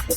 O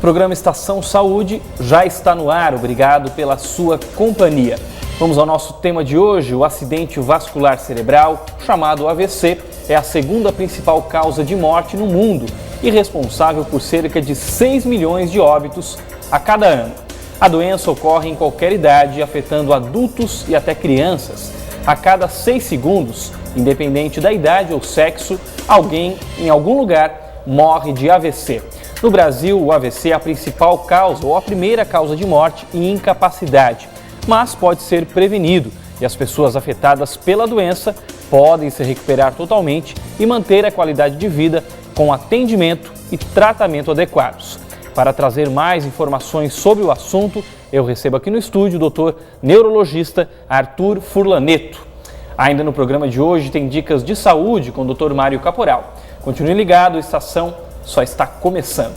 programa Estação Saúde já está no ar, obrigado pela sua companhia. Vamos ao nosso tema de hoje. O acidente vascular cerebral, chamado AVC, é a segunda principal causa de morte no mundo e responsável por cerca de 6 milhões de óbitos a cada ano. A doença ocorre em qualquer idade, afetando adultos e até crianças. A cada 6 segundos, independente da idade ou sexo, alguém em algum lugar morre de AVC. No Brasil, o AVC é a principal causa ou a primeira causa de morte e incapacidade, mas pode ser prevenido e as pessoas afetadas pela doença podem se recuperar totalmente e manter a qualidade de vida com atendimento e tratamento adequados. Para trazer mais informações sobre o assunto, eu recebo aqui no estúdio o Dr. neurologista Arthur Furlaneto. Ainda no programa de hoje tem dicas de saúde com o Dr. Mário Caporal. Continue ligado, a estação só está começando.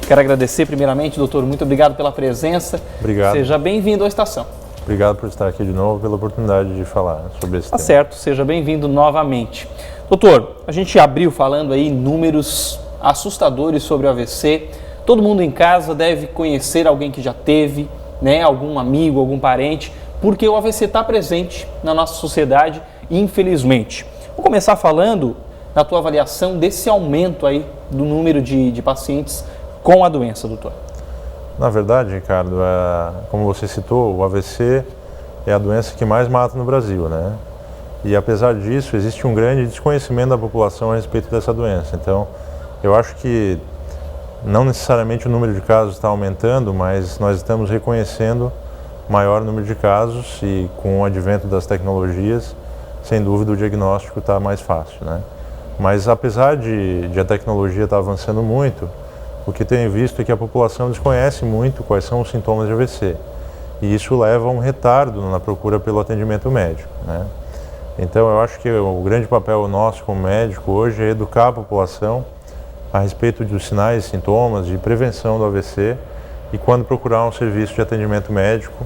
Quero agradecer primeiramente, doutor, muito obrigado pela presença. Obrigado. Seja bem-vindo à estação. Obrigado por estar aqui de novo, pela oportunidade de falar sobre esse tema. Tá certo, seja bem-vindo novamente. Doutor, a gente abriu falando aí números assustadores sobre o AVC. Todo mundo em casa deve conhecer alguém que já teve, né, algum amigo, algum parente, porque o AVC está presente na nossa sociedade, infelizmente. Vou começar falando na tua avaliação desse aumento aí do número de pacientes com a doença, doutor. Na verdade, Ricardo, como você citou, o AVC é a doença que mais mata no Brasil, né? E apesar disso, existe um grande desconhecimento da população a respeito dessa doença. Então, eu acho que não necessariamente o número de casos está aumentando, mas nós estamos reconhecendo maior número de casos e com o advento das tecnologias, sem dúvida o diagnóstico está mais fácil, né? Mas apesar de a tecnologia estar avançando muito, o que tenho visto é que a população desconhece muito quais são os sintomas de AVC. E isso leva a um retardo na procura pelo atendimento médico, né? Então eu acho que o grande papel nosso como médico hoje é educar a população a respeito dos sinais e sintomas de prevenção do AVC e quando procurar um serviço de atendimento médico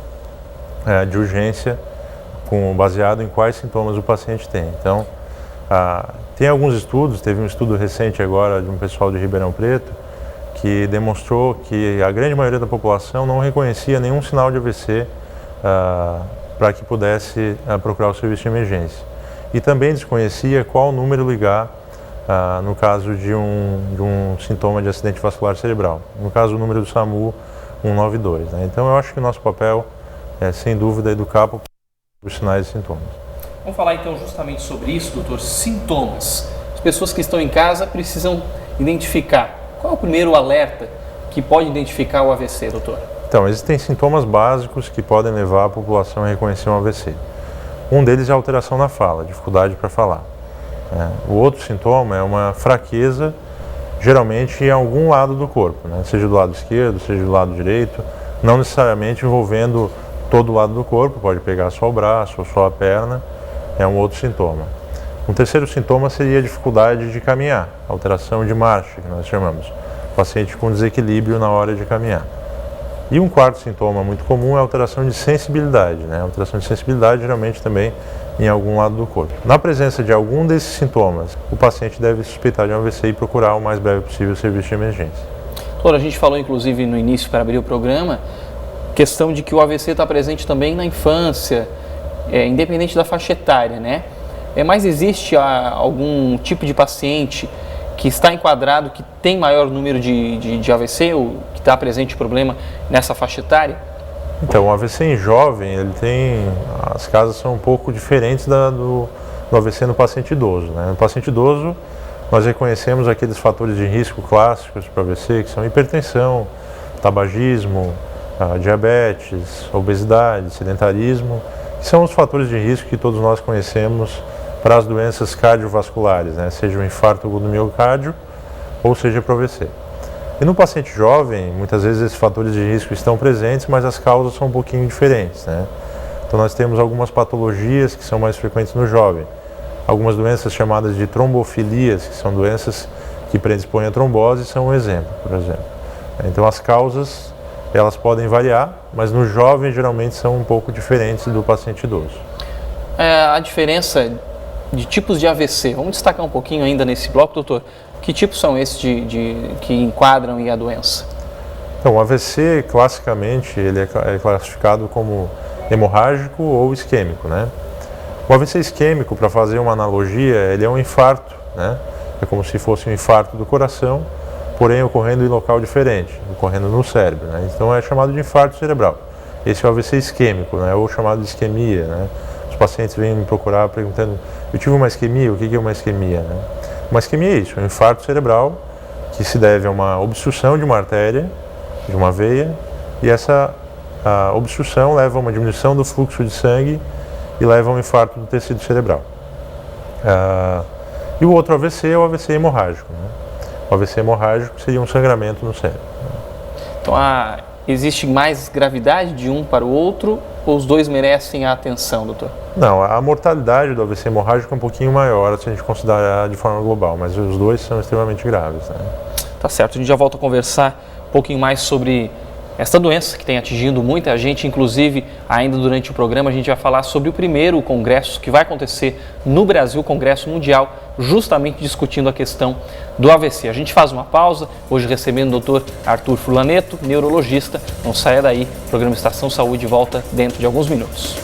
de urgência baseado em quais sintomas o paciente tem. Então, tem alguns estudos, teve um estudo recente agora de um pessoal de Ribeirão Preto que demonstrou que a grande maioria da população não reconhecia nenhum sinal de AVC para que pudesse procurar o serviço de emergência. E também desconhecia qual número ligar no caso de um sintoma de acidente vascular cerebral. No caso, o número do SAMU 192. Né? Então, eu acho que o nosso papel é, sem dúvida, educar a população sobre os sinais e sintomas. Vamos falar então justamente sobre isso, doutor, sintomas. As pessoas que estão em casa precisam identificar. Qual é o primeiro alerta que pode identificar o AVC, doutor? Então, existem sintomas básicos que podem levar a população a reconhecer um AVC. Um deles é a alteração na fala, dificuldade para falar. O outro sintoma é uma fraqueza, geralmente em algum lado do corpo, né? Seja do lado esquerdo, seja do lado direito, não necessariamente envolvendo todo o lado do corpo, pode pegar só o braço ou só a perna, é um outro sintoma. Um terceiro sintoma seria a dificuldade de caminhar, alteração de marcha, que nós chamamos, paciente com desequilíbrio na hora de caminhar. E um quarto sintoma muito comum é a alteração de sensibilidade, né? A alteração de sensibilidade geralmente também em algum lado do corpo. Na presença de algum desses sintomas, o paciente deve suspeitar de um AVC e procurar o mais breve possível o serviço de emergência. Doutor, a gente falou inclusive no início para abrir o programa, questão de que o AVC está presente também na infância, independente da faixa etária, né? Mas existe algum tipo de paciente que está enquadrado, que tem maior número de AVC ou que está presente o problema nessa faixa etária? Então, o AVC em jovem, as causas são um pouco diferentes do AVC no paciente idoso, né? No paciente idoso, nós reconhecemos aqueles fatores de risco clássicos para AVC, que são hipertensão, tabagismo, diabetes, obesidade, sedentarismo, que são os fatores de risco que todos nós conhecemos para as doenças cardiovasculares, né? Seja o infarto agudo do miocárdio ou seja para o AVC. E no paciente jovem, muitas vezes esses fatores de risco estão presentes, mas as causas são um pouquinho diferentes, né? Então nós temos algumas patologias que são mais frequentes no jovem. Algumas doenças chamadas de trombofilias, que são doenças que predispõem a trombose, são um exemplo, por exemplo. Então as causas elas podem variar, mas no jovem geralmente são um pouco diferentes do paciente idoso. A diferença de tipos de AVC, vamos destacar um pouquinho ainda nesse bloco, doutor. Que tipos são esses que enquadram a doença? Então, o AVC, classicamente, ele é classificado como hemorrágico ou isquêmico, né? O AVC isquêmico, para fazer uma analogia, ele é um infarto, né? É como se fosse um infarto do coração, porém ocorrendo em local diferente, ocorrendo no cérebro, né? Então é chamado de infarto cerebral. Esse é o AVC isquêmico, né? Ou chamado de isquemia, né? Os pacientes vêm me procurar perguntando, eu tive uma isquemia, o que é uma isquemia, né? Uma isquemia é isso, é um infarto cerebral que se deve a uma obstrução de uma artéria, de uma veia, e essa obstrução leva a uma diminuição do fluxo de sangue e leva a um infarto do tecido cerebral. E o outro AVC é o AVC hemorrágico, né? O AVC hemorrágico seria um sangramento no cérebro. Então, existe mais gravidade de um para o outro ou os dois merecem a atenção, doutor? Não, a mortalidade do AVC hemorrágico é um pouquinho maior se a gente considerar de forma global, mas os dois são extremamente graves, né? Tá certo, a gente já volta a conversar um pouquinho mais sobre esta doença que tem atingido muita gente, inclusive ainda durante o programa a gente vai falar sobre o primeiro congresso que vai acontecer no Brasil, o Congresso Mundial, justamente discutindo a questão do AVC. A gente faz uma pausa, hoje recebendo o Dr. Arthur Furlaneto, neurologista. Não saia daí, o programa Estação Saúde volta dentro de alguns minutos.